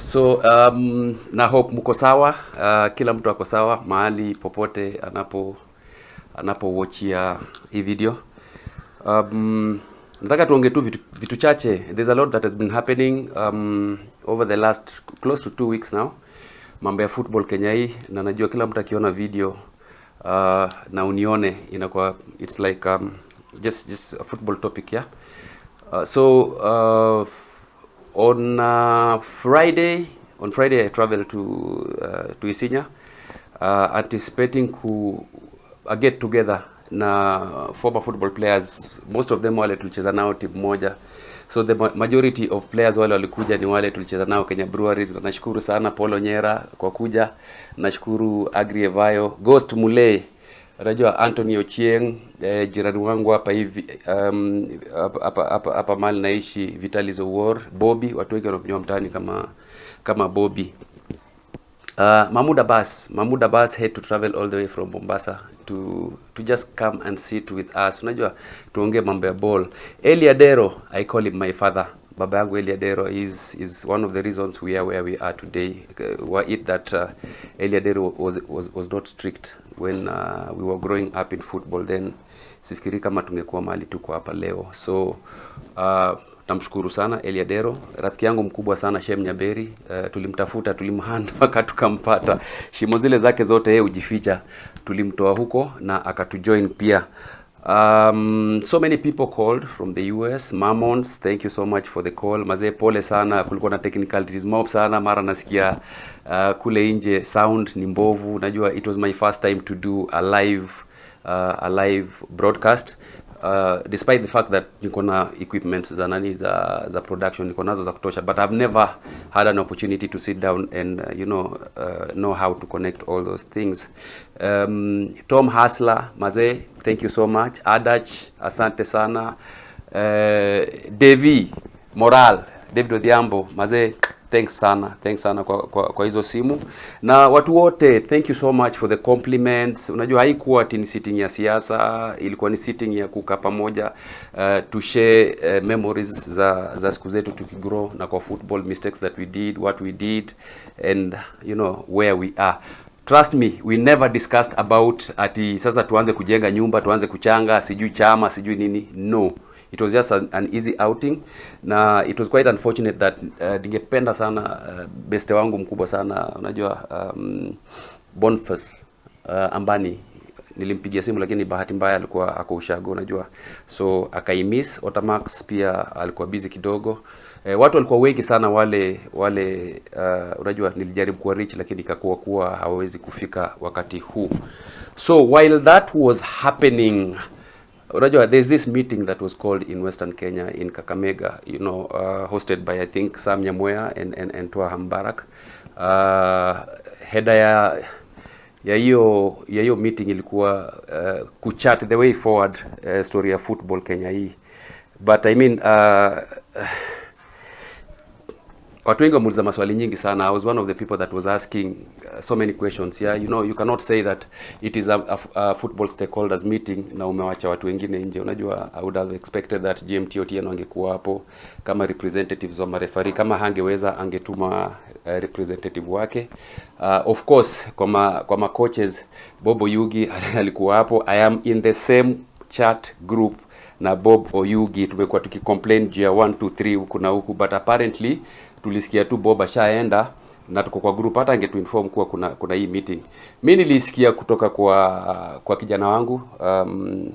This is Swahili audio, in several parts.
So na hope mko sawa, kila mtu ako sawa mahali popote anapo hii video. Nataka tuongee tu vitu chache. There's a lot that has been happening over the last close to 2 weeks now. Mambo ya football Kenya hii, na najua kila mtu akiona video na unione inakuwa it's like just a football topic, yeah. On Friday I traveled to Isinya, anticipating a get together na former football players. Most of them wale tulicheza nao timu moja, so the majority of players wale walikuja ni wale tulicheza nao Kenya Breweries. Na nashukuru sana Polo Nyera kwa kuja, nashukuru Agri Evayo, Ghost Mule, unajua Anthony Ochieng, jirani wangu hapa hivi hapa mali naishi, Vitalis War, Bobby, watu wengi wanaponywa mtaani kama Bobby. Mahmoud Abbas had to travel all the way from Mombasa to just come and sit with us. Unajua tuongee mambo ya ball. Eli Adero, I call him my father. Baba yangu Eli Adero is one of the reasons we are where we are today. Were it that Eli Adero was not strict when we were growing up in football, then sifikiri kama tungekuwa mahali tuko hapa leo. So namshukuru sana Eli Adero, rafiki yangu mkubwa sana Shem Nyaberi. Tulimtafuta, tulimhanda mpaka tukampata. Shimo zile zake zote yeye ujificha, tulimtoa huko na akatujoin pia. So many people called from the US. Mamons, thank you so much for the call. Mazee pole sana, kulikuwa na technicalities mob sana, mara nasikia kule nje sound ni mbovu. Najua it was my first time to do a live broadcast. Despite the fact that niko na equipment za production niko nazo za kutosha, but I've never had an opportunity to sit down and know how to connect all those things. Tom Hasler, Maze, thank you so much. Adach, asante sana. David Odhiambo, Maze, thanks sana kwa hizo simu. Na watu wote, thank you so much for the compliments. Unajua haikuwa ati ni sitting ya siasa, ilikuwa ni sitting ya kukaa pamoja, to share memories za siku zetu tukigrow, na kwa football, mistakes that we did, what we did, and where we are. Trust me, we never discussed about ati sasa tuanze kujenga nyumba, tuanze kuchanga, sijui chama, sijui nini. No. It was just an easy outing, na it was quite unfortunate that ningependa sana beste wangu mkubwa sana, unajua Boniface Ambani, nilimpigia simu lakini bahati mbaya alikuwa ako ushago, unajua, so akaimiss. Otamax pia alikuwa busy kidogo. Watu walikuwa wengi sana wale unajua nilijaribu kuwa reach lakini ikakuwa hawezi kufika wakati huu. So while that was happening, unajua there's this meeting that was called in Western Kenya in Kakamega, hosted by I think Sam Nyamwea and Tua Hambarak. Header ya hiyo meeting ilikuwa kuchat the way forward, story ya football Kenya hii. But I mean watu wengi wamuuliza maswali nyingi sana. I was one of the people that was asking so many questions. Yeah, you cannot say that it is a football stakeholders meeting na umewacha watu wengine nje. Unajua, I would have expected that GMT Otieno angekuwa hapo kama representatives wa referee. Kama hangeweza angetuma representative wake. Of course kwa ma coaches, Bob Oyugi alikuwa hapo. I am in the same chat group na Bob Oyugi. Tumekuwa tukicomplain juu ya 1 2 3 huku na huku, but apparently tulisikia tu Bob ashaenda na tuko kwa group, hata angetuinform kuwa kuna hii meeting. Mimi nilisikia kutoka kwa kijana wangu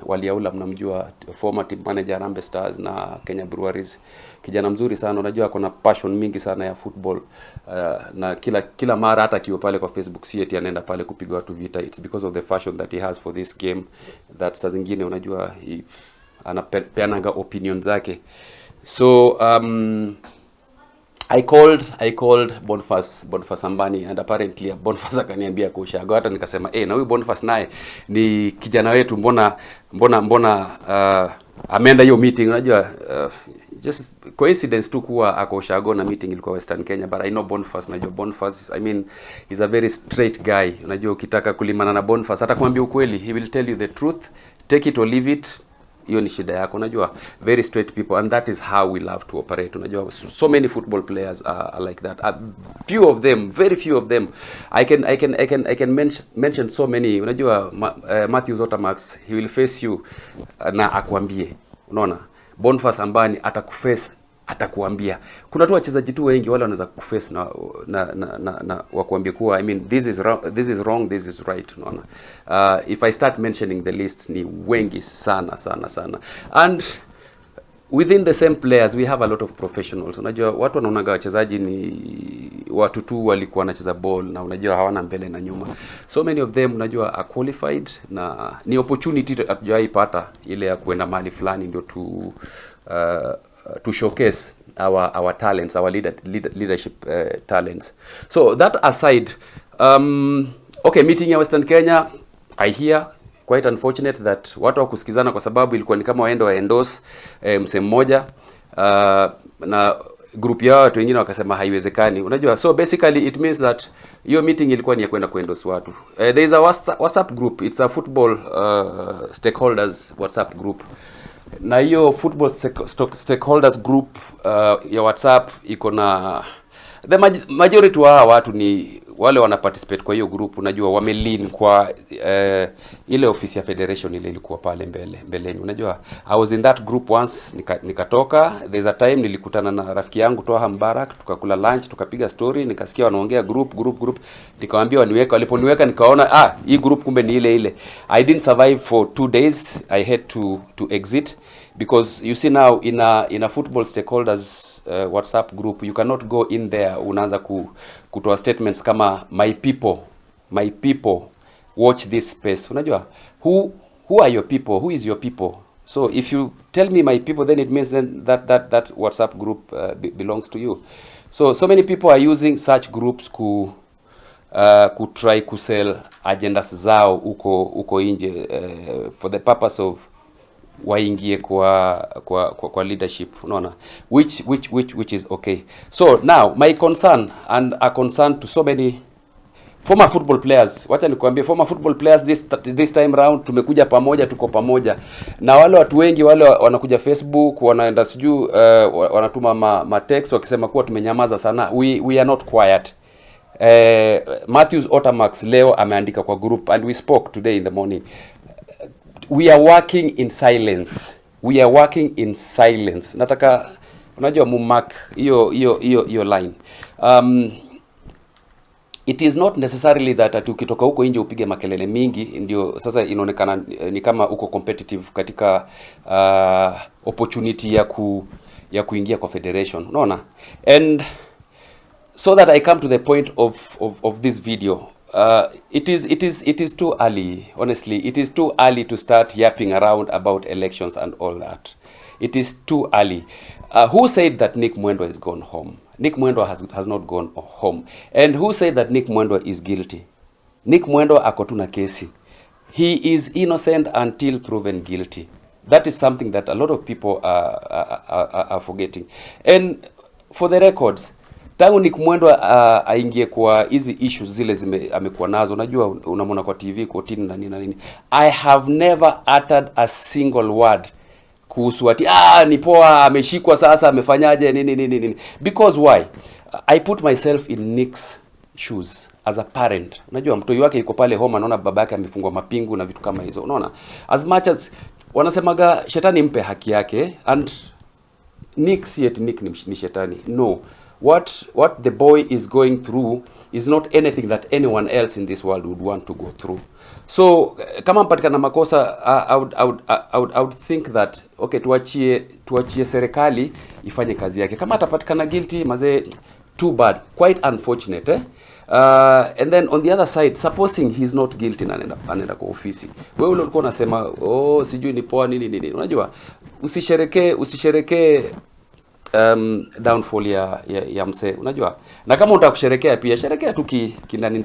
Waliaula, mnamjua, former team manager Harambee Stars na Kenya Breweries. Kijana mzuri sana, unajua kuna passion mingi sana ya football, na kila mara hata akiwa pale kwa Facebook si eti anaenda pale kupiga watu vita. It's because of the passion that he has for this game that saa zingine unajua anapeana opinion zake. So I called Boniface Ambani, and apparently Boniface akaniambia kushago. Hata nikasema na huyu Boniface naye ni kijana wetu, mbona ameenda hiyo meeting. Unajua just coincidence tu kuwa ako ushago na meeting ilikuwa Western Kenya, but I know Boniface. Unajua Boniface, I mean, he's a very straight guy. Unajua ukitaka kulimana na Boniface atakwambia ukweli, he will tell you the truth, take it or leave it. hiyo ni shida yako, unajua, very straight people, and that is how we love to operate, unajua. So many football players are like that. Few of them, very few of them, I can mention so many, unajua. Matthew Zotamax, he will face you na akwambie, unaona. Boniface Ambani atakuface, atakuambia. Kuna tu wachezaji tu wengi wale wanaweza kuface na wakuambia kuwa, I mean, this is wrong, this is right, unaona. If I start mentioning the list, ni wengi sana. And within the same players we have a lot of professionals. Unajua watu wanaonaga wachezaji ni watu tu walikuwa wanacheza ball, na unajua hawana mbele na nyuma. So many of them, unajua, are qualified, na ni opportunity hatujaipata ile ya kuenda mahali fulani ndio to showcase our talents, our leadership talents. So that aside, okay, meeting ya Western Kenya, I hear quite unfortunate that watu wakusikizana kwa sababu ilikuwa ni kama waende wa endorse mse mmoja, na group ya watu wengine wakasema haiwezekani, unajua. So basically it means that hiyo meeting ilikuwa ni ya kwenda kuendorse watu. There is a WhatsApp group, it's a football stakeholders WhatsApp group, na hiyo football stakeholders group ya WhatsApp iko na the majority wa watu ni wale wana participate kwa hiyo group, unajua, wamelean kwa ile office ya federation ile ilikuwa pale mbeleni, unajua. I was in that group once, nikatoka. There's a time nilikutana na rafiki yangu Toha Mbarak, tukakula lunch, tukapiga story, nikasikia wanaongea group, nikamwambia waniweka. Waliponiweka nikaona hii group kumbe ni ile. I didn't survive for 2 days. I had to exit, because you see now in a football stakeholders WhatsApp group, you cannot go in there unaanza kutoa statements kama my people watch this space, unajua. Who are your people? Who is your people? So if you tell me my people, then it means then that WhatsApp group belongs to you. So many people are using such groups ku try to sell agendas zao uko nje, for the purpose of waingie kwa leadership, unaona, which is okay. So now my concern, and a concern to so many former football players, wacha nikwambie, former football players this time round tumekuja pamoja, tuko pamoja na wale watu wengi wale wanakuja Facebook, wanaenda siju wanatuma ma text wakisema kuwa tumenyamaza sana. We are not quiet. Matthews Otamax leo ameandika kwa group, and we spoke today in the morning. We are working in silence. Nataka, unajua, mumark hiyo line. It is not necessarily that ukitoka huko nje upige makelele mingi ndio sasa inaonekana ni kama uko competitive katika opportunity ya kuingia kwa federation, unaona. And so that I come to the point of this video. It is too early, honestly. It is too early to start yapping around about elections and all that. It is too early. Who said that Nick Mwendwa is gone home? Nick Mwendwa has not gone home. And who said that Nick Mwendwa is guilty? Nick Mwendwa ako tu na kesi. He is innocent until proven guilty. That is something that a lot of people are forgetting. And for the records, tangu Nick Mwendwa aingie kwa hizi issues zile amekuwa nazo, unajua, unamwona kwa TV, kotini na nini. I have never uttered a single word kuhusu ati ni poa ameshikwa sasa amefanyaje nini. Because why? I put myself in Nick's shoes as a parent. Unajua mtoto wake yuko pale home, anaona babake amefungwa mapingu na vitu kama hizo, unaona. As much as wanasemaga shetani mpe haki yake, and Nick ni shetani. No. What the boy is going through is not anything that anyone else in this world would want to go through. So kama mpatikana makosa, I would think that okay, tuachie serikali ifanye kazi yake. Kama atapatikana guilty, maze, too bad, quite unfortunate, and then on the other side, supposing he's not guilty na anaenda kwa ofisi, wewe ule ulikuwa unasema sijui ni poa nini. Unajua, usishereke downfall ya mse, unajua. Na kama unataka kusherekea pia, sherekea tu kindani,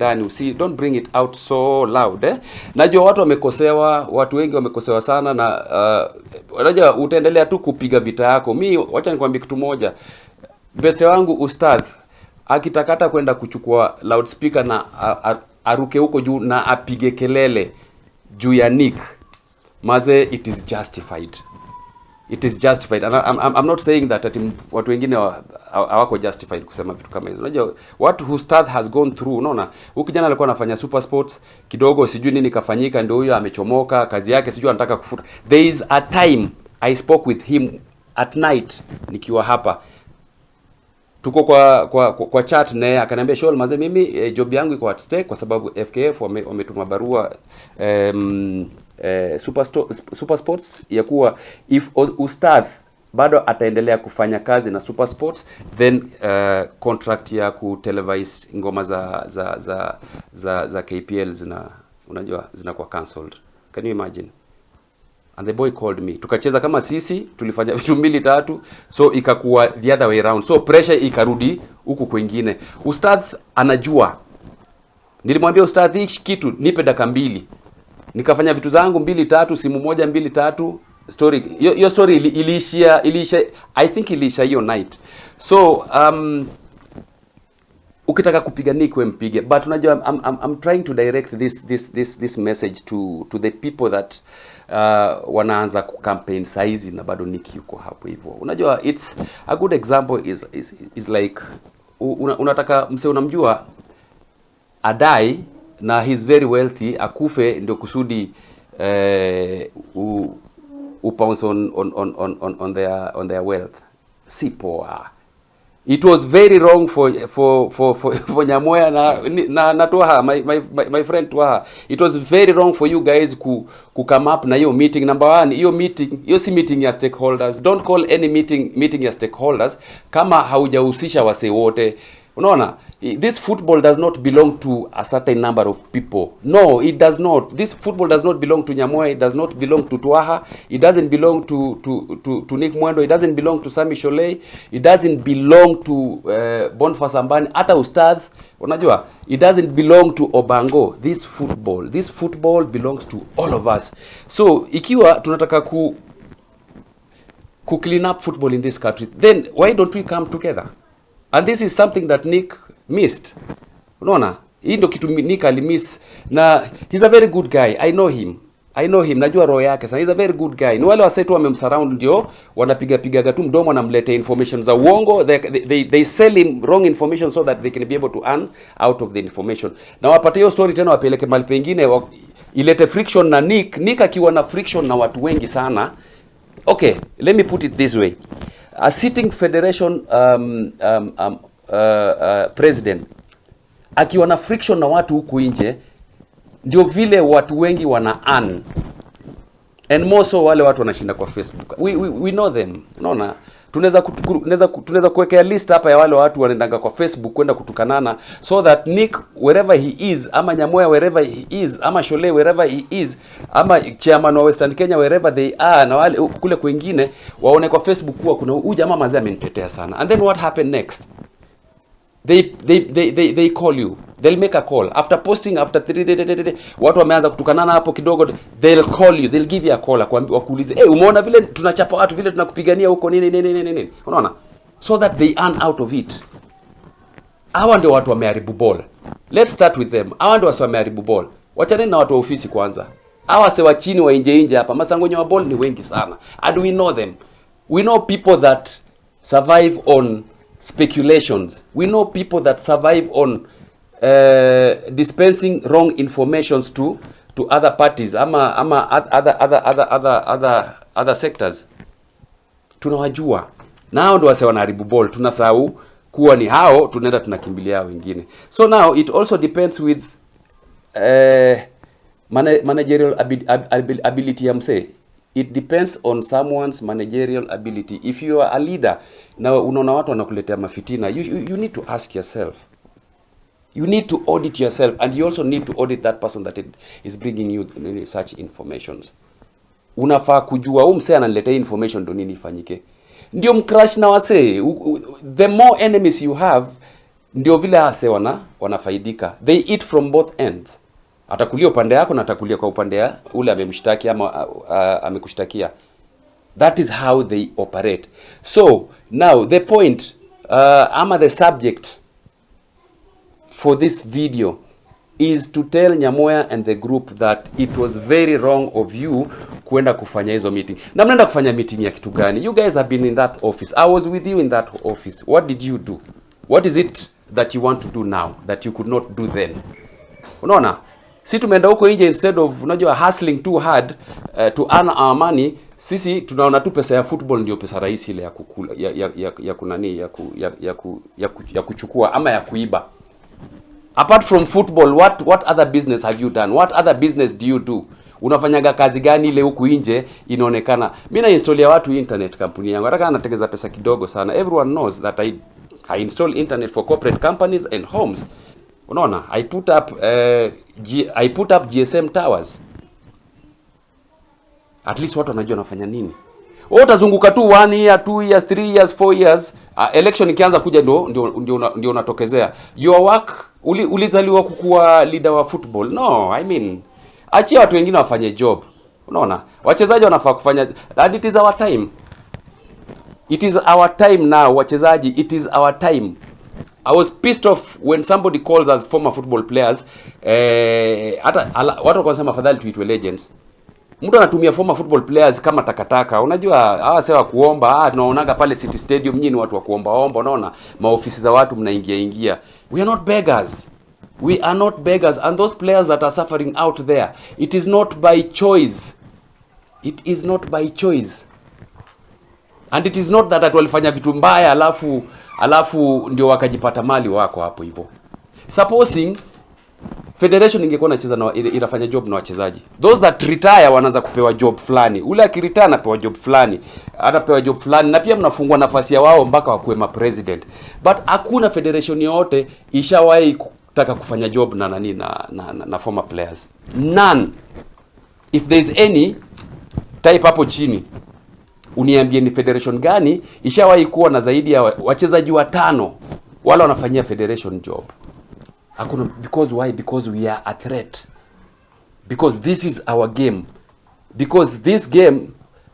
don't bring it out so loud. Najua watu wamekosewa, watu wengi wamekosewa sana, na unajua utaendelea tu kupiga vita yako. Wacha nikwambie kitu moja. Beste wangu Ustadh akitakata kwenda kuchukua loudspeaker na aruke huko juu na apige kelele juu ya Nick, maze, it is justified. It is justified, and I'm not saying that watu wengine hawako justified kusema vitu kama hizo. Unajua what Ustadh has gone through, unaona huyu kijana alikuwa anafanya super sports kidogo, sijui nini kafanyika, ndio huyo amechomoka kazi yake, sijui anataka kufuta. There is a time I spoke with him at night nikiwa hapa, tuko kwa chat naye akaniambia, Shoal maze, mimi job yangu iko at stake kwa sababu FKF wametuma barua super sports ya kuwa if Ustadh bado ataendelea kufanya kazi na super sports, then contract ya kutelevise ngoma za KPL zinakuwa cancelled. Can you imagine? And the boy called me, tukacheza kama sisi, tulifanya vitu 2-3, so ikakuwa the other way around, so pressure ikarudi huku kwingine. Ustadh anajua, nilimwambia Ustadh, hii kitu nipe dakika 2, nikafanya vitu zangu 2-3, simu moja 2-3, story hiyo story iliishia I think iliisha hiyo night. So ukitaka kupigania kwa mpige, but unajua I'm trying to direct this message to the people that wanaanza kucampaign saizi na bado Nick yuko hapo hivyo. Unajua it's a good example is like unataka mse unamjua adai na he's very wealthy, akufe ndio kusudi upounce on their wealth. Si poa. It was very wrong for Nyamoya na Twaha, my friend Twaha. It was very wrong for you guys ku come up na hiyo meeting. Number 1, hiyo si meeting ya stakeholders. Don't call any meeting ya stakeholders kama haujahusisha wase wote. Unaona, this football does not belong to a certain number of people. No, it does not. This football does not belong to Nyamoya. It does not belong to Twaha. It doesn't belong to Nick Mwendo. It doesn't belong to Sami Sholei. It doesn't belong to Boniface Ambani. Hata Ustadh, unajua, it doesn't belong to Obango. This football belongs to all of us. So ikiwa tunataka ku clean up football in this country, then why don't we come together? And this is something that Nick missed. Unaona? Hii ndio kitu Nick alimiss, na he's a very good guy. I know him. Najua roho yake. So he's a very good guy. Ni wale wasetu wamemsurround ndio wanapiga tu mdomo na mlete information za uongo. They sell him wrong information so that they can be able to earn out of the information. Na wapate hiyo story tena wapeleke mahali pengine ilete friction na Nick akiwa na friction na watu wengi sana. Okay, let me put it this way. A sitting federation president akiwa na friction na watu huku nje, ndio vile watu wengi wana earn. And more so wale watu wanashinda kwa Facebook. We know them. Unaona? Tunaweza kuwekea list hapa ya wale watu wanaendanga kwa Facebook kwenda kutukanana, so that Nick wherever he is, ama Nyamoya wherever he is, ama Sholei wherever he is, ama chairman wa Western Kenya wherever they are, na wale kule kwingine waone kwa Facebook kuwa kuna huyu jamaa mazee amenitetea sana. And then what happened next? They call you. They'll make a call. After posting, after 3 days, watu wameanza kutukanana hapo kidogo, they'll call you. They'll give you a call, wakuulize, umeona vile tunachapa watu, vile tunakupigania huko nini. Unaona? So that they earn out of it. Hawa ndio watu wameharibu ball. Let's start with them. Hawa ndio watu wameharibu ball. Wachane na watu wa ofisi kwanza. Hawa sewa chini wa nje hapa. Masangonyo wa ball ni wengi sana. And we know them. We know people that survive on speculations. We know people that survive on dispensing wrong informations to other parties ama other sectors. Tunawajua. Na hao ndio wase wanaharibu ball. Tunasahau kuwa ni hao, tunaenda tunakimbilia wengine. So now it also depends with managerial ability ya mse. It depends on someone's managerial ability. If you are a leader, na unaona watu wanakuletea mafitina, you need to ask yourself. You need to audit yourself, and you also need to audit that person that is bringing you such informations. Unafaa kujua mse ananiletea information ndo nini ifanyike. Ndio mcrash na wase. The more enemies you have, ndio vile hase wanafaidika. They eat from both ends. Atakulia upande yako na atakulia kwa upande ya ule amemshtaki ama amekushtakia. That is how they operate. So now the point ama the subject for this video is to tell Nyamoya and the group that it was very wrong of you kuenda kufanya hizo meeting. Na mnaenda kufanya meeting ya kitu gani? You guys have been in that office. I was with you in that office. What did you do? What is it that you want to do now that you could not do then? Unaona? Si tumeenda huko nje, instead of unajua hustling too hard to earn our money, sisi tunaona tu pesa ya football ndio pesa rahisi ile ya kukula ya kunani ya kuchukua ama ya kuiba. Apart from football, what other business have you done? What other business do you do? Unafanyaga kazi gani ile huku nje inaonekana? Mimi na install ya watu internet kampuni yangu. Hata natengeza pesa kidogo sana. Everyone knows that I install internet for corporate companies and homes. Unaona? I put up GSM towers. At least watu wanajua nafanya nini. Wewe utazunguka tu 1 year, 2 years, 3 years, 4 years, election ikianza kuja ndio unatokezea. Your work ulizaliwa kukuwa leader wa football. No, I mean, achia watu wengine wafanye job. Unaona? Wachezaji wanafaa kufanya, and it is our time. It is our time now, wachezaji, it is our time. I was pissed off when somebody calls us former football players. Hata watu wanasema afadhali tuitwe legends. Mtu anatumia former football players kama takataka. Unajua hawa sewa kuomba, tunaonaga pale City Stadium, nyinyi watu wa kuomba, unaona? Maofisi za watu mnaingia. We are not beggars. We are not beggars, and those players that are suffering out there, it is not by choice. It is not by choice. And it is not that walifanya vitu mbaya alafu ndio wakajipata mali wako hapo hivyo. Supposing federation ingekuwa inafanya job na wachezaji, those that retire wanaanza kupewa job fulani. Ule akiretire anapewa job fulani, anapewa job fulani, na pia mnafungua nafasi ya wao mpaka wakuwe ma president. But hakuna federation yote ishawahi kutaka kufanya job na nani na former players. None. If there is any, type hapo chini. Uniambie ni federation gani ishawahi kuwa na zaidi ya wachezaji 5 wala wanafanyia federation job. Hakuna. Because why? Because we are a threat. Because this is our game. Because this game,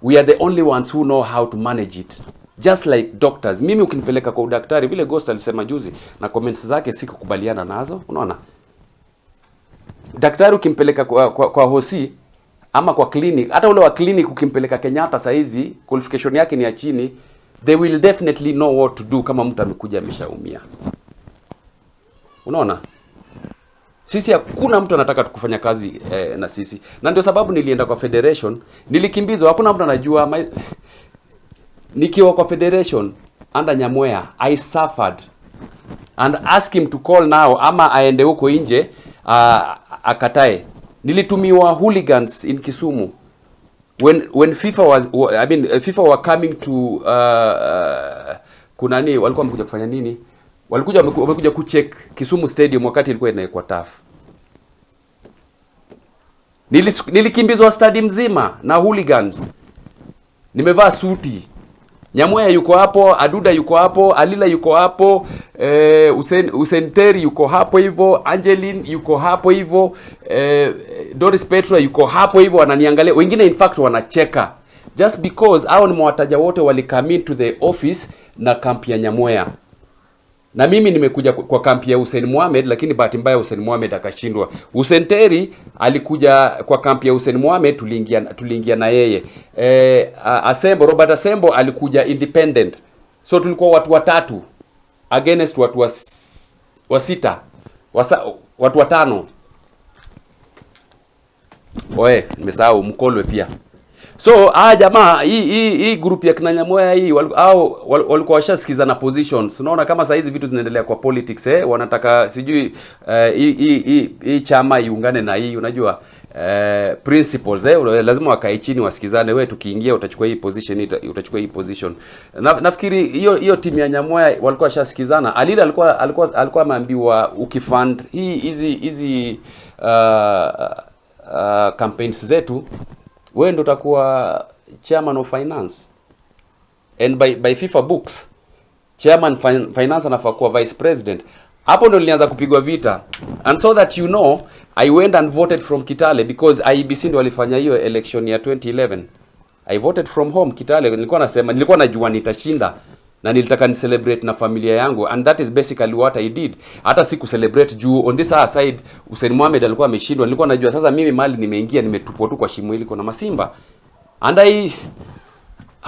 we are the only ones who know how to manage it. Just like doctors. Mimi ukinipeleka kwa udaktari, vile Ghost alisema juzi na comments zake sikukubaliana nazo, unaona? Daktari ukimpeleka kwa hosi ama kwa clinic, hata ule wa clinic ukimpeleka Kenyatta saizi, qualification yake ni ya chini, they will definitely know what to do kama mtu amekuja ameshaumia. Unaona? Sisi hakuna mtu anataka tukufanya kazi na sisi. Na ndio sababu nilienda kwa federation, nilikimbizwa, hakuna mtu anajua. Nikiwa kwa federation under Nyamwea, I suffered and ask him to call now ama aende huko nje akatae. Nilitumiwa hooligans in Kisumu when FIFA were coming to kunani, walikuwa wamekuja kufanya nini? Wamekuja kucheck Kisumu Stadium wakati ilikuwa inaekwa turf. Nilikimbizwa stadium mzima na hooligans. Nimevaa suti. Nyamwea yuko hapo, Aduda yuko hapo, Alila yuko hapo, Usenteri yuko hapo hivyo, Angeline yuko hapo hivyo, Doris Petra yuko hapo hivyo, wananiangalia. Wengine in fact wanacheka. Just because hao ni mwataja wote walikame to the office na kampi ya Nyamwea. Na mimi nimekuja kwa kampi ya Hussein Mohamed, lakini bahati mbaya Hussein Mohamed akashindwa. Usenteri alikuja kwa kampi ya Hussein Mohamed, tuliingia na yeye. Robert Asembo alikuja independent. So tulikuwa watu 3 against watu wa 6. Watu 5. Oe, nimesahau Mkolwe pia. So jamaa hii group ya kina Nyamwea hii walikuwa washasikiza na positions. Unaona kama saa hizi vitu zinaendelea kwa politics, wanataka sijui hii chama iungane na hii, unajua principles, lazima wakae chini wasikizane. Wewe tukiingia utachukua hii position, utachukua hii position. Nafikiri hiyo timu ya Nyamwea walikuwa washasikizana. Alila alikuwa ameambiwa ukifund hizi campaigns zetu, wewe ndo utakuwa chairman of finance. And by FIFA books, chairman finance anafaa kuwa vice president. Hapo ndo nilianza kupigwa vita. And so that you know, I went and voted from Kitale because IEBC ndo walifanya hiyo election ya 2011. I voted from home Kitale. Nilikuwa najua nitashinda na nilitaka ni celebrate na familia yangu, and that is basically what I did. Hata siku celebrate juu on this other side Hussein Mohamed alikuwa ameshindwa. Nilikuwa najua sasa mimi mali nimeingia, nimetupwa tu kwa shimo hili kuna masimba. And I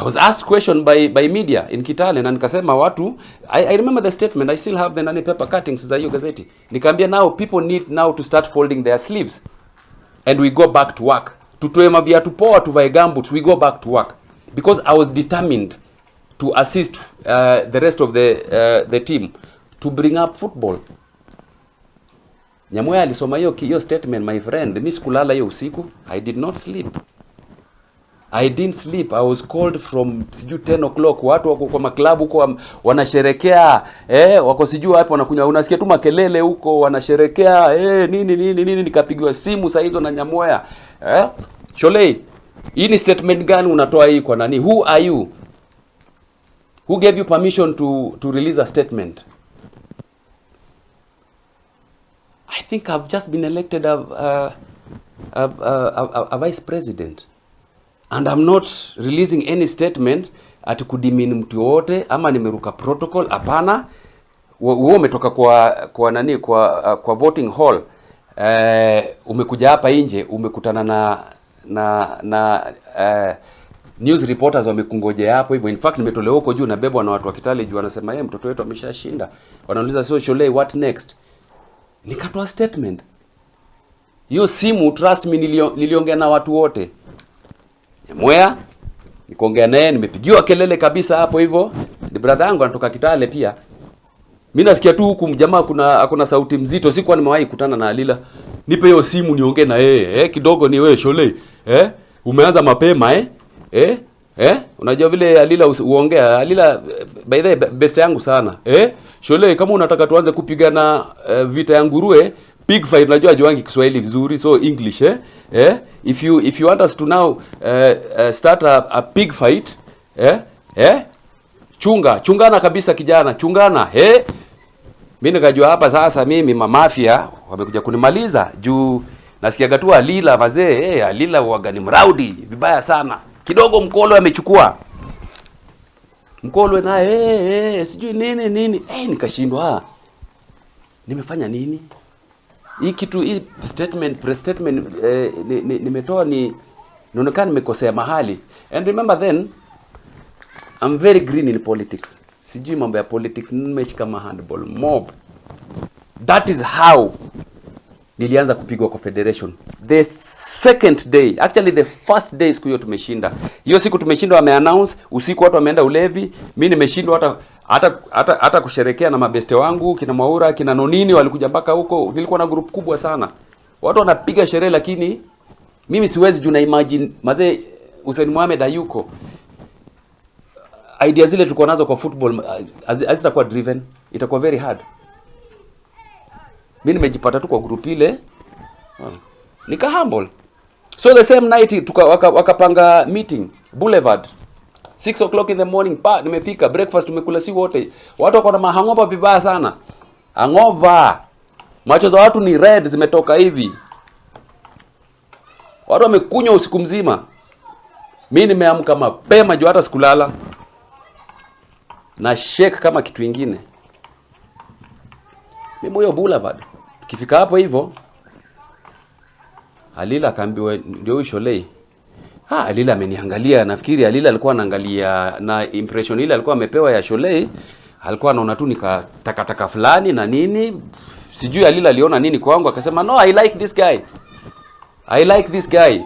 was asked question by media in Kitale, na nikasema watu, I remember the statement, I still have the nani paper cuttings za hiyo gazeti. Nikaambia now people need now to start folding their sleeves and we go back to work. Tutoe maviatu poa, tuvae gumboots, we go back to work, because I was determined to assist the rest of the team to bring up football. Nyamoya alisoma hiyo statement, my friend. Mimi sikulala hiyo usiku. I did not sleep. I didn't sleep. I was called from siju 10 o'clock. Watu wako kwa maklabu huko wanasherekea, wako siju hapo wanakunywa, unasikia tu makelele huko wanasherekea, nini, nikapigwa simu saa hizo na Nyamoya. Shole, hii ni statement gani unatoa hii kwa nani? Who are you? Who gave you permission to release a statement? I think I've just been elected a vice president, and I'm not releasing any statement ati kudimini mtu wote ama nimeruka protocol. Hapana. Wewe umetoka kwa nani kwa voting hall, umekuja hapa nje, umekutana na news reporters wamekungojea hapo hivyo. In fact nimetolewa huko juu na bebwa na watu wa Kitale juu, wanasema mtoto wetu ameshashinda. Wanauliza so Shole, what next? Nikatoa statement. Hiyo simu, trust me, niliongea na watu wote. Mwea, nikaongea naye, nimepigiwa kelele kabisa hapo hivyo. Ni brother yangu anatoka Kitale pia. Mimi nasikia tu huku mjamaa kuna sauti mzito, sikuwa nimewahi kutana na Alila. Nipe hiyo simu niongee na yeye. Kidogo ni wewe Shole. Umeanza mapema unajua vile Alila uongea. Alila by the best yangu sana. Shole, kama unataka tuanze kupigana vita ya nguruwe, pig fight, najua juangi Kiswahili vizuri, so English if you want us to now start a pig fight, chungana kabisa kijana, chungana. Mimi nikajua hapa sasa mimi mamafia wamekuja kunimaliza juu nasikia tu Alila mazee, Alila huaga ni mraudi vibaya sana. Kidogo Mkolo amechukua. Mkolo na sijui nini. Nikashindwa. Nimefanya nini? Hii kitu, hii statement, press statement nimetoa inaonekana nimekosea mahali. And remember then, I'm very green in politics. Sijui mambo ya politics, nimeshika kama handball mob. That is how nilianza kupigwa kwa federation. The second day, actually the first day siku hiyo tumeshinda. Hiyo siku tumeshinda, wameannounce usiku watu wameenda ulevi. Mimi nimeshindwa hata kusherekea na mabeste wangu, kina Maura, kina Nonini walikuja mpaka huko. Nilikuwa na group kubwa sana. Watu wanapiga sherehe, lakini mimi siwezi juu na imagine mazee Hussein Mohamed hayuko. Idea zile tulikuwa nazo kwa football hazitakuwa driven, itakuwa very hard. Mimi nimejipata tu kwa group ile. Nika humble. So the same night wakapanga meeting Boulevard 6 o'clock in the morning. Nimefika, breakfast tumekula si wote. Watu wako na mahangova vibaya sana. Hangover. Macho za watu ni red, zimetoka hivi. Watu wamekunywa usiku mzima. Mimi nimeamka mapema juu hata sikulala. Na shake kama kitu kingine. Mimi moyo Boulevard. Kifika hapo hivyo, Alila akaambiwa ndio huyo Shole. Alila ameniangalia, nafikiri Alila alikuwa anaangalia na impression ile alikuwa amepewa ya Shole, alikuwa anaona tu takataka fulani na nini. Sijui Alila aliona nini kwangu, akasema no, I like this guy. I like this guy.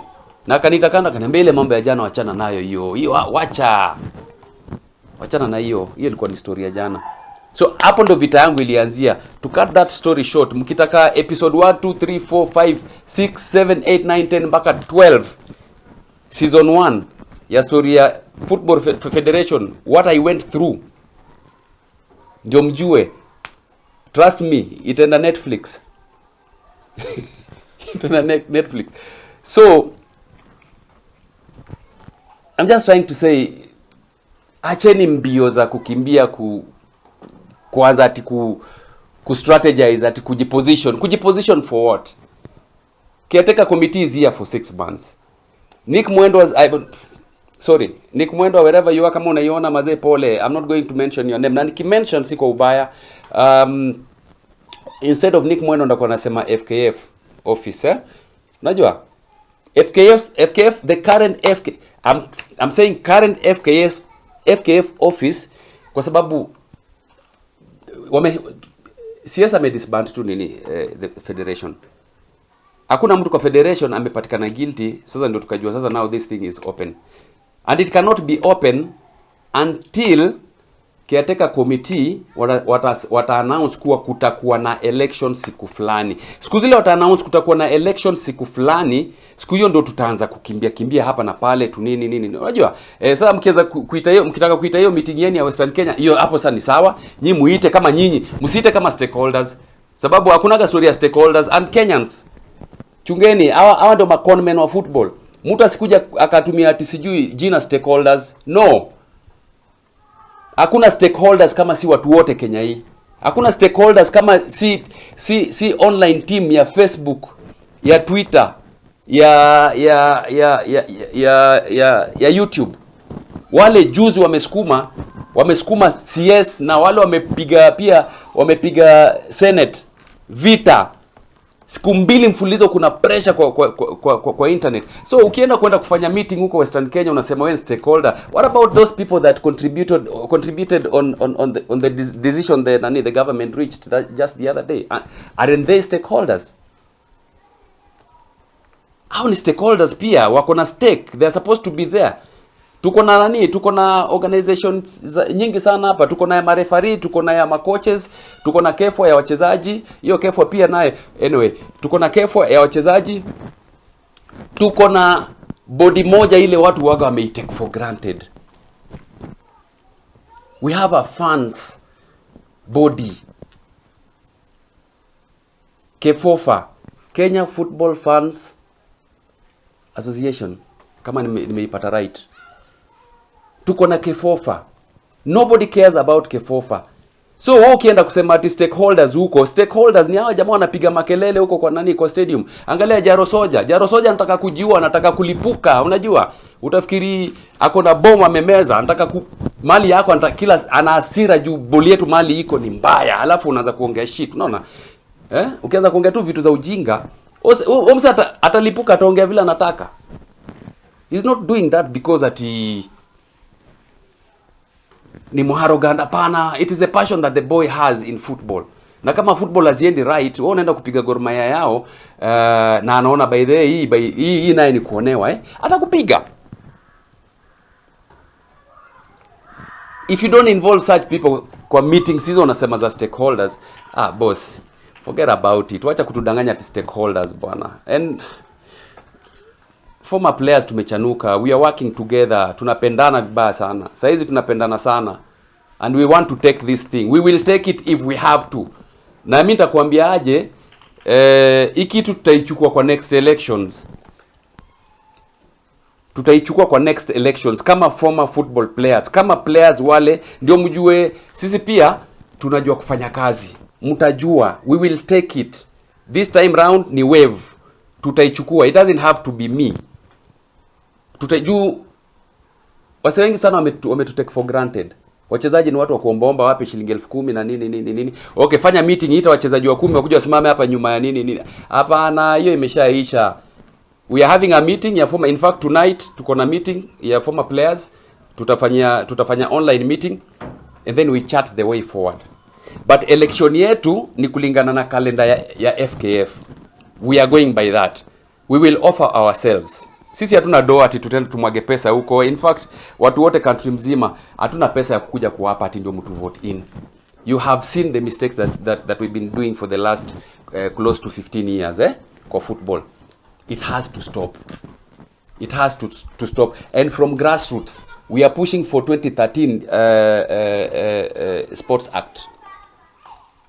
Na akanitakana akaniambia ile mambo ya jana wachana nayo hiyo. Wachana na hiyo. Hiyo ilikuwa ni story ya jana. So hapo ndo vita yangu ilianzia. To cut that story short, mkitaka episode 1 2 3 4 5 6 7 8 9 10 mpaka 12 season 1 ya story ya Football Federation, what I went through, ndio mjue. Trust me, itaenda Netflix. Itaenda Netflix. So I'm just trying to say, acheni mbio za kukimbia kuanza ati ku strategize ati kujiposition for what? Caretaker committee is here for 6 months. Nick Mwendo wherever you are, kama unaiona mazee pole, I'm not going to mention your name. Na nikimention siko ubaya. Instead of Nick Mwendo ndako nasema FKF officer. Unajua? FKF, the current I'm saying current FKF office, kwa sababu CS amedisband tu nini the federation. Hakuna mtu kwa federation amepatikana guilty. Sasa ndio tukajua sasa now this thing is open. And it cannot be open until caretaker committee wata announce kuwa kutakuwa na election siku fulani. Siku zile wata announce kutakuwa na election siku fulani, siku hiyo ndio tutaanza kimbia hapa na pale tu nini. Unajua? Sasa mkitaka kuita hiyo meeting yenu ya Western Kenya, hiyo hapo sasa ni sawa. Nyinyi muite kama nyinyi, msiite kama stakeholders. Sababu hakunaga story ya stakeholders and Kenyans. Chungeni, hawa ndio maconmen wa football. Mtu asikuja akatumia ati sijui jina stakeholders. No. Hakuna stakeholders kama si watu wote Kenya hii. Hakuna stakeholders kama si online team ya Facebook, ya Twitter, ya YouTube. Wale juzi wamesukuma CS na wale wamepiga Senate vita. Siku mbili mfululizo kuna pressure kwa internet. So ukienda kwenda kufanya meeting huko Western Kenya unasema wewe stakeholder. What about those people that contributed on the decision the government reached just the other day? Aren't they stakeholders? Hao ni stakeholders pia, wako na stake. They are supposed to be there. Tuko na organizations nyingi sana hapa. Tuko na ya marefari, tuko na ya macoaches, tuko na kefo ya wachezaji. Hiyo kefo pia naye anyway, tuko na kefo ya wachezaji. Tuko na body moja ile watu waga wameitake for granted. We have a fans body. KFOFA, Kenya Football Fans Association, kama nimeipata right. Tuko na KFOFA. Nobody cares about KFOFA. So wao ukienda kusema ati stakeholders huko, stakeholders ni hao jamaa wanapiga makelele huko kwa stadium. Angalia Jaro Soja anataka kujiua, anataka kulipuka, unajua? Utafikiri ako na bomu amemeza, anataka mali yako, kila ana hasira juu boli yetu mali iko ni mbaya. Alafu unaanza kuongea shit, unaona? Ukianza kuongea tu vitu za ujinga, msa atalipuka, ataongea vile anataka. He's not doing that because ni muharoganda pana. It is a passion that the boy has in football. Na kama football haziendi right, wao unaenda kupiga Gor Mahia yao na anaona by the hii naye ni kuonewa atakupiga. If you don't involve such people kwa meetings hizo unasema za stakeholders, boss, forget about it. Wacha kutudanganya ati stakeholders bwana. And former players tumechanuka, we are working together, tunapendana vibaya sana. Saizi tunapendana sana. And we want to take this thing. We will take it if we have to. Na mimi nitakwambia aje, hii kitu tutaichukua kwa next elections. Tutaichukua kwa next elections kama former football players. Kama players wale ndio mjue sisi pia tunajua kufanya kazi. Mtajua, we will take it. This time round ni wave. Tutaichukua. It doesn't have to be me. Tutajuu wase wengi sana wametutake for granted. Wachezaji ni watu wa kuombaomba wapi shilingi 10,000 na nini. Okay, fanya meeting, ita wachezaji wa 10 wakuja wasimame hapa nyuma ya nini. Hapana, hiyo imeshaisha. We are having a meeting ya former, in fact tonight tuko na meeting ya former players. Tutafanya online meeting and then we chat the way forward. But election yetu ni kulingana na kalenda ya FKF. We are going by that. We will offer ourselves. Sisi hatuna doa ati tutende tumwage pesa huko. In fact, watu wote country mzima hatuna pesa ya kukuja kuwapa ati ndio mtu vote in. You have seen the mistakes that we've been doing for the last close to 15 years kwa football. It has to stop. It has to stop. And from grassroots, we are pushing for 2013 Sports Act.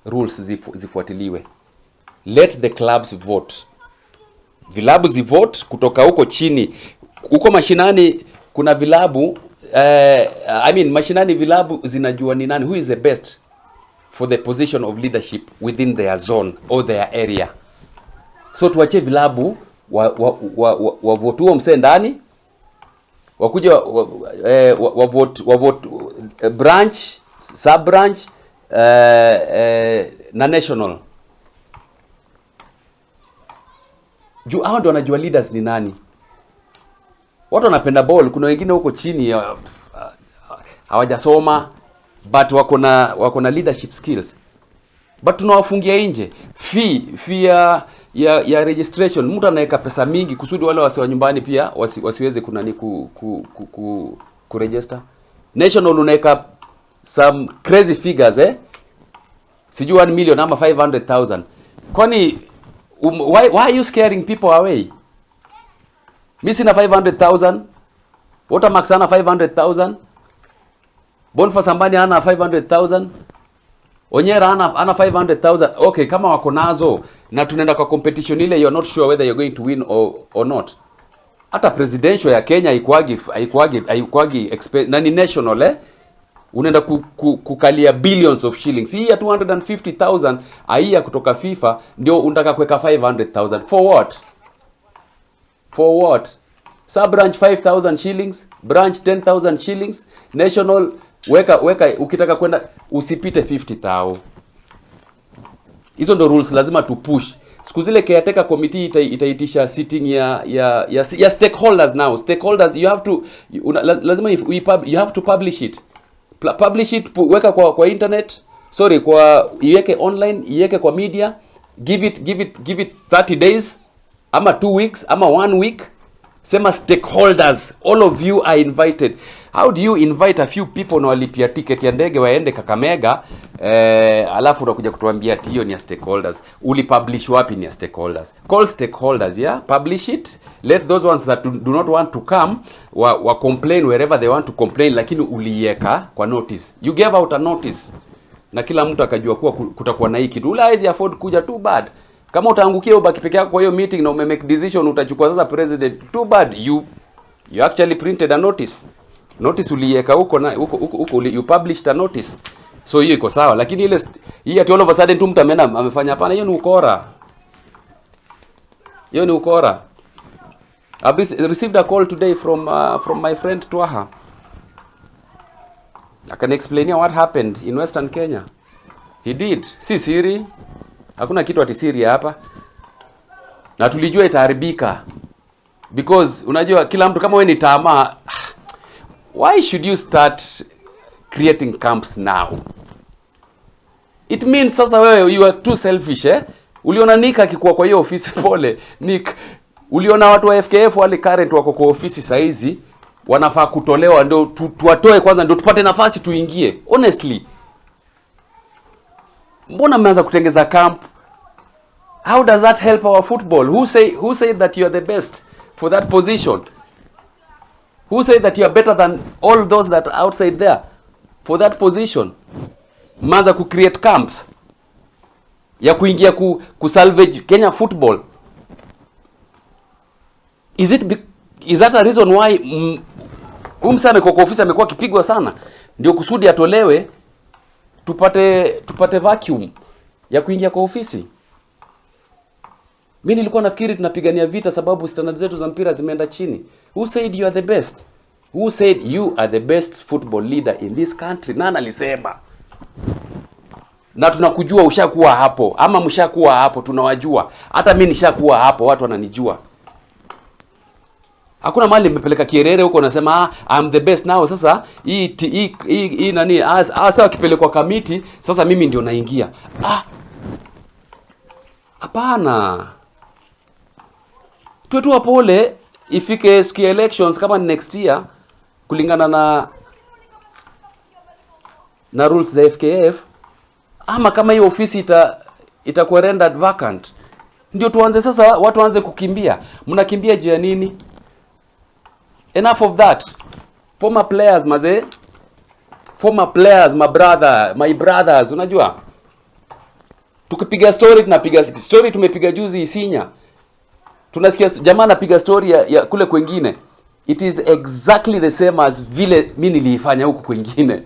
Rules zifuatiliwe. Let the clubs vote. Vilabu zivote kutoka huko chini. Huko mashinani kuna vilabu mashinani vilabu zinajua ni nani, who is the best for the position of leadership within their zone or their area. So tuache vilabu wavote huo mse ndani, wakuja wavote branch, sub branch na national. Juu hao ndio wanajua leaders ni nani. Watu wanapenda ball. Kuna wengine huko chini hawajasoma but wako na leadership skills. But tunawafungia nje. Fee ya registration. Mtu anaweka pesa mingi kusudi wale wasiwa nyumbani pia wasiweze kunani ku register. National unaweka some crazy figures sijui 1 million ama 500,000. Kwani why are you scaring people away? Mimi sina 500,000. Watermax ana 500,000. Boniface Ambani ana 500,000. Onyera ana 500,000. Okay, kama wako nazo na tunaenda kwa competition ile, you're not sure whether you're going to win or not. Hata presidential ya Kenya haikuagi nani national unaenda kukalia billions of shillings. Hii ya 250,000 aia kutoka FIFA ndio unataka kuweka 500,000 for what? For what? Sub branch 5,000 shillings, branch 10,000 shillings, national weka ukitaka kwenda usipite 50,000. Hizo ndo rules lazima tu push. Siku zile caretaker committee itaitisha sitting ya stakeholders now. Stakeholders you have to lazima you have to publish it. Publish it, weka kwa internet, iweke online, iweke kwa media, give it 30 days ama 2 weeks ama 1 week. Sema stakeholders, all of you are invited. How do you invite a few people na walipia ticket ya ndege waende Kakamega alafu unakuja kutuambia hiyo ni ya stakeholders? Ulipublish wapi ni ya stakeholders? Call stakeholders, publish it. Let those ones that do not want to come wa complain wherever they want to complain, lakini uliweka kwa notice. You gave out a notice. Na kila mtu akajua kuwa kutakuwa na hii kitu. Ula hizi afford kuja, too bad. Kama utaangukia ubaki peke yako kwa hiyo meeting na make decision utachukua sasa president, too bad. You actually printed a notice. Notice uliweka huko you published a notice. So hiyo iko sawa, lakini ile hii ati all of a sudden tu mtu amefanya hapana, hiyo ni ukora. Hiyo ni ukora. I've received a call today from my friend Twaha. I can explain what happened in Western Kenya. He did. Si siri. Hakuna kitu ati siri hapa. Na tulijua itaharibika. Because unajua kila mtu kama wewe ni tamaa, why should you start creating camps now? It means sasa wewe you are too selfish. Uliona Nick akikuwa kwa hiyo ofisi, pole Nick. Uliona watu wa FKF wale current wako kwa ofisi saizi wanafaa kutolewa ndio tuwatoe kwanza ndio tupate nafasi tuingie. Honestly, mbona mmeanza kutengeza camp? How does that help our football? Who say that you are the best for that position? Who say that you are better than all those that are outside there for that position? Mmeanza ku create camps ya kuingia ku salvage Kenya football. Is that a reason why umsame kwa ofisi amekuwa kipigwa sana ndio kusudi atolewe tupate vacuum ya kuingia kwa ofisi? Mimi nilikuwa nafikiri tunapigania vita sababu standards zetu za mpira zimeenda chini. Who said you are the best? Who said you are the best football leader in this country? Nani alisema? Na tunakujua ushakuwa hapo ama mshakuwa hapo, tunawajua. Hata mimi nishakuwa hapo, watu wananijua. Hakuna mahali nimepeleka kierere huko nasema I'm the best now. Sasa hii nani sasa kipelekwa kamiti sasa mimi ndio naingia. Hapana. Tuwe pole ifike siku ya elections kama next year kulingana na rules za FKF, ama kama hiyo ofisi itakuwa rendered vacant ndio tuanze sasa watu waanze kukimbia. Mnakimbia juu ya nini? Enough of that. Former players maze. Former players, my brothers, unajua? Tukipiga story tunapiga story, tumepiga juzi Isinya. Tunasikia jamaa anapiga story ya kule kwingine. It is exactly the same as vile mimi nilifanya huko kwingine.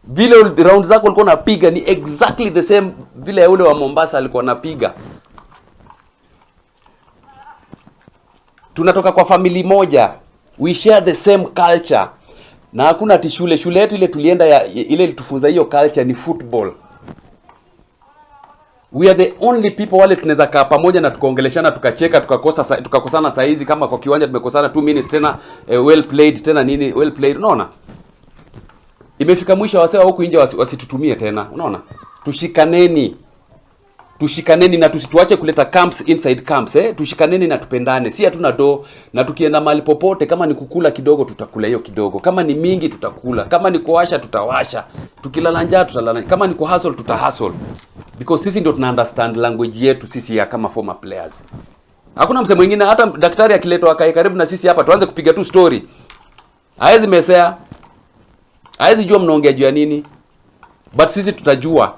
Vile round zako ulikuwa unapiga ni exactly the same vile yule wa Mombasa alikuwa anapiga. Tunatoka kwa family moja. We share the same culture. Na hakuna ati shule yetu ile tulienda ile ilitufunza hiyo culture ni football. We are the only people wale tunaweza kaa pamoja na tukaongeleshana, tukacheka, tukakosana saa hizi kama kwa kiwanja tumekosana 2 minutes tena well played tena nini well played, unaona? Imefika mwisho wasewa huku nje wasitutumie tena, unaona? Tushikaneni na tusituache kuleta camps inside camps, tushikaneni na tupendane. Si hatuna do, na tukienda mahali popote kama ni kukula kidogo tutakula hiyo kidogo. Kama ni mingi tutakula. Kama ni kuwasha tutawasha. Tukilala njaa tutalala. Kama ni kuhustle tutahustle. Because sisi ndio tuna understand language yetu sisi ya kama former players. Hakuna msemo mwingine, hata daktari akiletwa akae karibu na sisi hapa tuanze kupiga tu story. Haezi mesea. Haezi jua mnaongea juu ya nini. But sisi tutajua.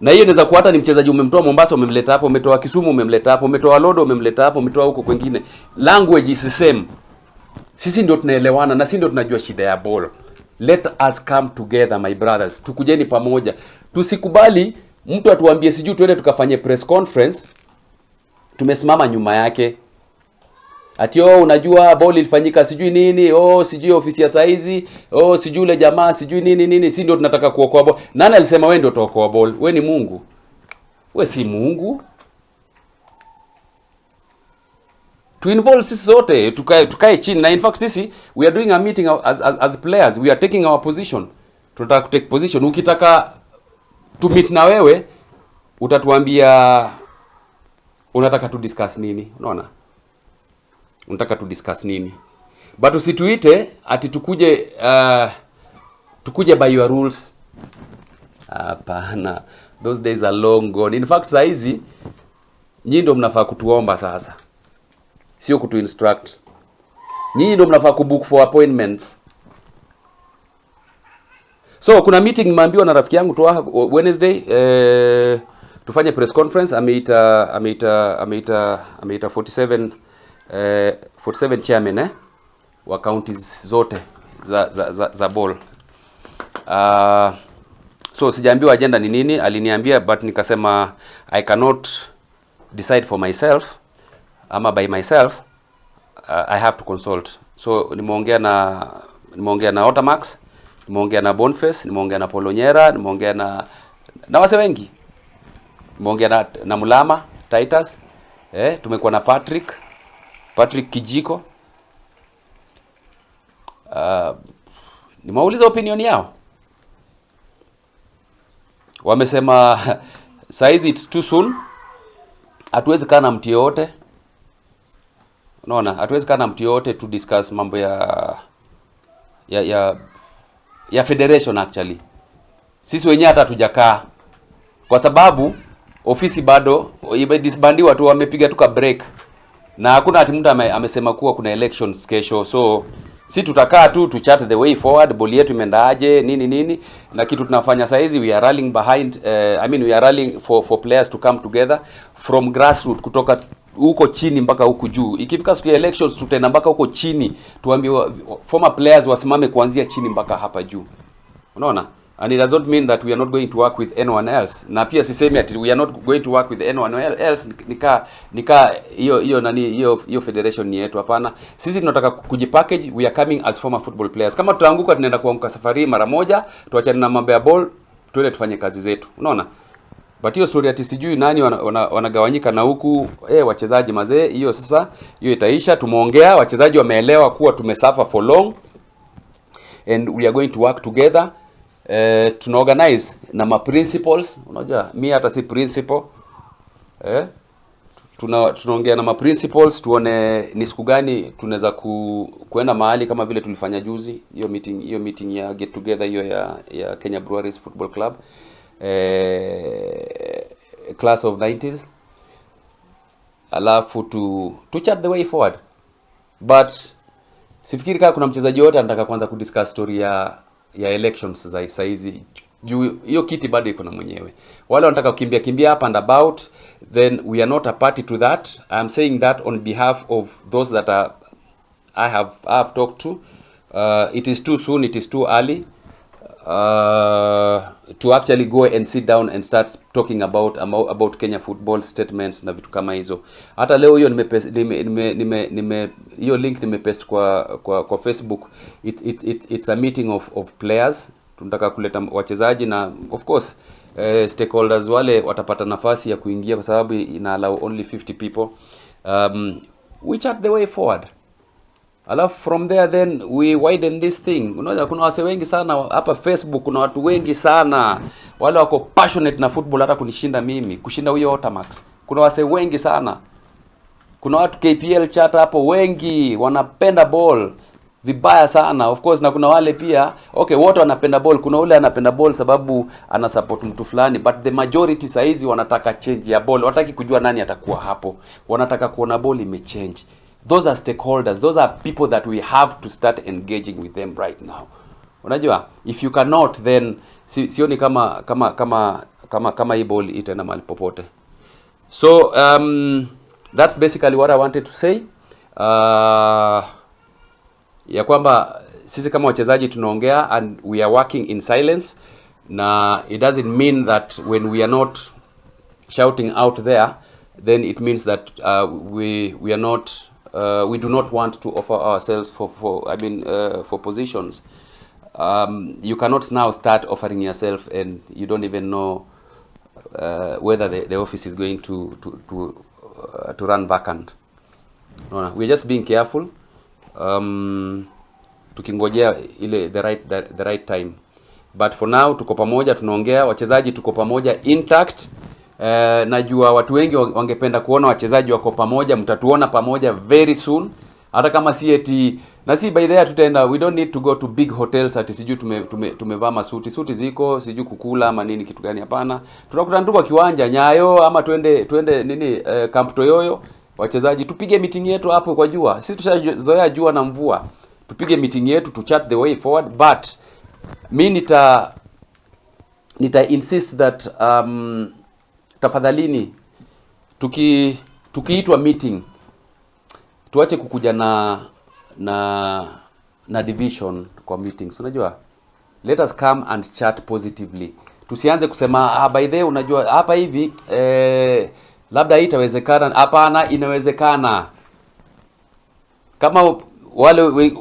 Na hiyo inaweza kuwa hata ni mchezaji umemtoa Mombasa umemleta hapo, umetoa Kisumu umemleta hapo, umetoa Lodo umemleta hapo, umetoa huko kwingine. Language is the same. Sisi ndio tunaelewana na sisi ndio tunajua shida ya ball. Let us come together my brothers. Tukujeni pamoja. Tusikubali mtu atuambie sijui tuende tukafanye press conference. Tumesimama nyuma yake. Ati unajua ball ilifanyika sijui nini, sijui ofisi ya saizi, sijui ule jamaa sijui nini, si ndio tunataka kuokoa ball. Nani alisema wewe ndio utaokoa ball? Wewe ni Mungu. Wewe si Mungu. To involve sisi zote, tukae chini. Na in fact sisi we are doing a meeting as players, we are taking our position. Tunataka take position. Ukitaka to meet na wewe utatuambia unataka tu discuss nini, unaona? Unataka tu discuss nini? But usituite ati tukuje by your rules. Hapana. Those days are long gone. In fact saa hizi nyinyi ndio mnafaa kutuomba sasa. Sio kutu instruct. Nyinyi ndio mnafaa kubook for appointments. So kuna meeting nimeambiwa na rafiki yangu tu Wednesday tufanye press conference. Ameita 47 chairman wa counties zote za ball. So sijaambiwa agenda ni nini, aliniambia but nikasema I cannot decide for myself ama by myself. I have to consult. So nimeongea na Otamax, nimeongea na Boniface, nimeongea na Polonyera, nimeongea na wase wengi. Nimeongea na Mulama, Titus, tumekuwa na Patrick Kijiko. Nimeuliza opinion yao. Wamesema size it's too soon. Hatuwezi kana na mtu yote. Unaona, hatuwezi kana na mtu yote to discuss mambo ya federation actually. Sisi wenyewe hata hatujakaa. Kwa sababu ofisi bado imedisbandiwa tu, wamepiga tu ka break. Na hakuna ati mtu amesema kuwa kuna elections kesho. So si tutakaa tu to chat the way forward, boli yetu imendaaje nini na kitu tunafanya saa hizi we are rallying behind we are rallying for players to come together from grassroots, kutoka huko chini mpaka huko juu. Ikifika siku ya elections tutaenda mpaka huko chini, tuambie former players wasimame kuanzia chini mpaka hapa juu. Unaona? And it does not mean that we are not going to work with anyone else. Na pia sisemi ati we are not going to work with anyone else. Nika hiyo federation ni yetu, hapana. Sisi tunataka kujipackage, we are coming as former football players. Kama tutaanguka tunaenda kuanguka safari mara moja, tuachane na mambo ya ball, tuende tufanye kazi zetu. Unaona? But hiyo story ati sijui nani wanagawanyika na huku wachezaji mazee, hiyo sasa hiyo itaisha. Tumeongea, wachezaji wameelewa kuwa tumesuffer for long and we are going to work together. Tuna organize na ma principals. Unajua mimi hata si principal. Tunaongea na ma principals tuone ni siku gani tunaweza kuenda mahali kama vile tulifanya juzi, hiyo meeting ya get together hiyo ya Kenya Breweries Football Club, class of 90s. Alafu to chat the way forward. But sifikiri kama kuna mchezaji wote anataka kwanza kudiscuss story ya elections za saizi. Juu hiyo kiti bado iko na mwenyewe. Wale wanataka kukimbia up and about, then we are not a party to that. I am saying that on behalf of those that I have talked to. It is too soon, it is too early to actually go and sit down and start talking about Kenya football statements na vitu kama hizo. Hata leo hiyo hiyo link nimepaste kwa Facebook. It's a meeting of players. Tunataka kuleta wachezaji na of course stakeholders wale watapata nafasi ya kuingia kwa sababu ina allow only 50 people. We chart the way forward. Alafu from there then we widen this thing. Unaona kuna wase wengi sana hapa Facebook, kuna watu wengi sana wale wako passionate na football hata kunishinda mimi, kushinda huyo Otamax. Kuna wase wengi sana. Kuna watu KPL chat hapo wengi wanapenda ball vibaya sana, of course, na kuna wale pia okay, wote wanapenda ball. Kuna ule anapenda ball sababu ana support mtu fulani, but the majority saizi wanataka change ya ball, wataki kujua nani atakuwa hapo, wanataka kuona ball imechange. Those are stakeholders, those are people that we have to start engaging with them right now. Unajua, if you cannot, then sioni kama hii ball itaenda mahali popote. So that's basically what I wanted to say. Ya kwamba sisi kama wachezaji tunaongea and we are working in silence, na it doesn't mean that when we are not shouting out there then it means that we are not we do not want to offer ourselves for positions. You cannot now start offering yourself and you don't even know whether the office is going to run vacant. No, we're just being careful. Tukingojea ile the right time, but for now tuko pamoja, tunaongea wachezaji, tuko pamoja intact. Najua watu wengi wangependa kuona wachezaji wako pamoja, mtatuona pamoja very soon, hata kama si eti na si by there tutaenda, we don't need to go to big hotels ati siju tumevaa masuti ziko siju kukula ama nini kitu gani. Hapana, tunakutana tu kwa kiwanja Nyayo ama twende nini Camp Toyoyo, wachezaji tupige meeting yetu hapo kwa jua. Sisi tushazoea jua na mvua, tupige meeting yetu to chat the way forward. But mi nita insist that tafadhalini tukiitwa meeting tuache kukuja na division kwa meetings. Unajua, let us come and chat positively. Tusianze kusema by the way unajua hapa hivi labda itawezekana. Hapana, inawezekana. Kama wale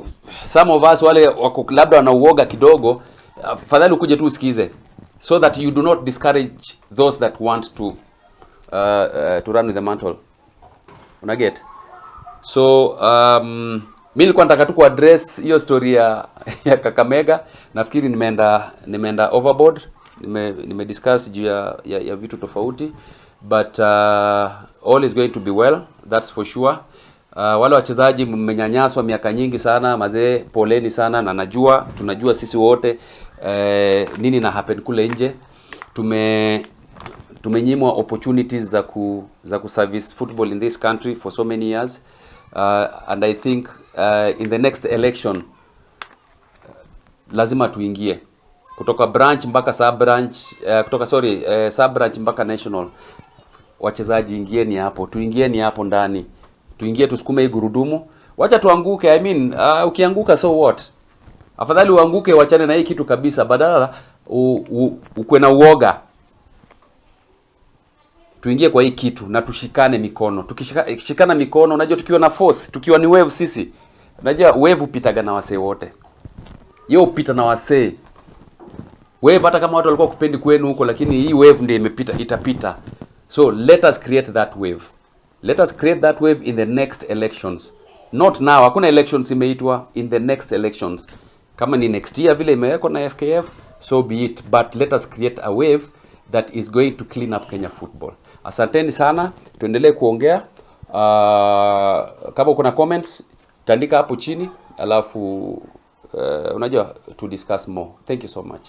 some of us wale wako labda wanauoga kidogo, fadhali ukuje tu usikize, so that you do not discourage those that want to run with the mantle. Unaget? So mimi nilikuwa nataka tu kuaddress hiyo story ya Kakamega. Nafikiri nimeenda overboard, nime discuss juu ya vitu tofauti, but all is going to be well, that's for sure. Wale wachezaji mmenyanyaswa miaka nyingi sana mazee, poleni sana, na tunajua sisi wote nini na happen kule nje. Tumenyimwa opportunities za ku service football in this country for so many years, and I think in the next election lazima tuingie kutoka branch mpaka sub branch, sub branch mpaka national. Wachezaji ingieni hapo, tuingieni hapo ndani, tuingie tusukume hii gurudumu. Wacha tuanguke, I mean ukianguka so what? Afadhali uanguke, wachane na hii kitu kabisa, badala ukwe na uoga. Tuingie kwa hii kitu na tushikane mikono. Tukishikana mikono, unajua tukiwa na force, tukiwa ni wave sisi. Unajua wave upitaga na wasee wote. Yeye upita na wasee. Wave hata kama watu walikuwa kupendi kwenu huko, lakini hii wave ndio imepita, itapita. So let us create that wave. Let us create that wave in the next elections. Not now. Hakuna elections imeitwa, in the next elections. Kama ni next year vile imewekwa na FKF, so be it. But let us create a wave that is going to clean up Kenya football. Asanteni sana, tuendelee kuongea. Kama kuna comments, tandika hapo chini, alafu unajua to discuss more. Thank you so much.